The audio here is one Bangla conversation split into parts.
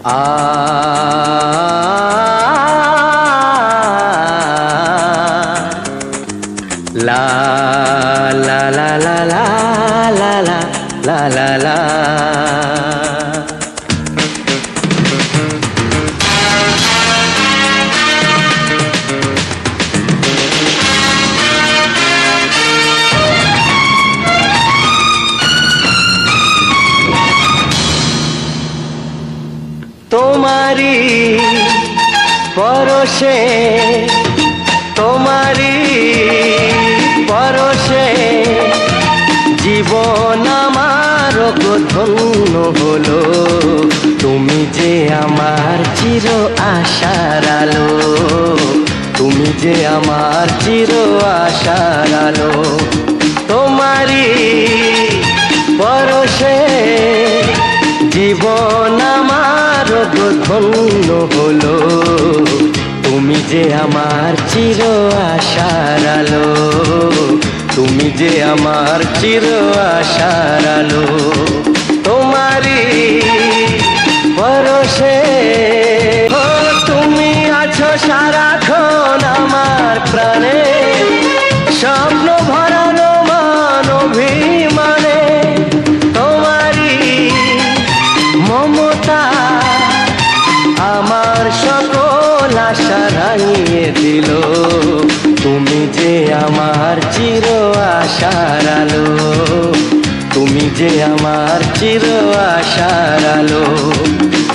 আ লা লা লা লা লা লা লা লা লা। তোমারি পরশে তোমারি পরশে জীবন আমার ধন্য হলো। তুমি যে আমার চির আশার আলো, তুমি যে আমার চির আশার আলো। তোমারি পরশে জীবন আমার ধন্য হলো। তুমি যে আমার চির আশার আলো, তুমি যে আমার চির আশার আলো। তোমারি পরশে তুমি আছো সারাক্ষণ আমার প্রাণে, স্বপ্ন ভরানো মান অভিমানে। তোমারি মমতা আমার সকল আশা রাঙিয়ে দিল। তুমি যে আমার চির আশার আলো, তুমি যে আমার চির আশার আলো।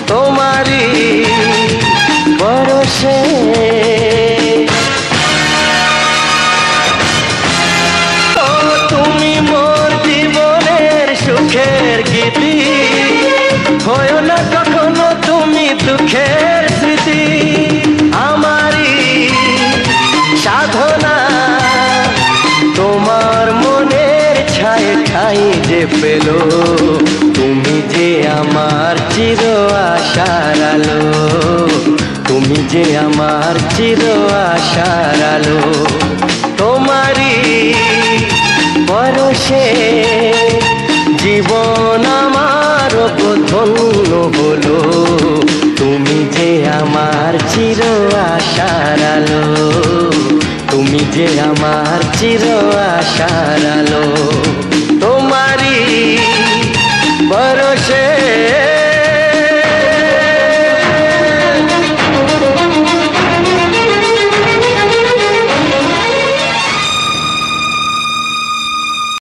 তোমারি পরশে ও তুমি মোর জীবনের সুখের গীতি, হয়ো না কখনো তুমি দুঃখের স্মৃতি। আমারই সাধনা তোমার মনের ছায় ঠাই যে পেল। তুমি যে আমার চির আশার আলো, তুমি যে আমার চির আশার আলো। তোমারি পরশে জীবন আমার ধন্য হলো। তুমি যে আমার চির আশার আলো, তুমি যে আমার চির আশার আলো। তোমারি পরশে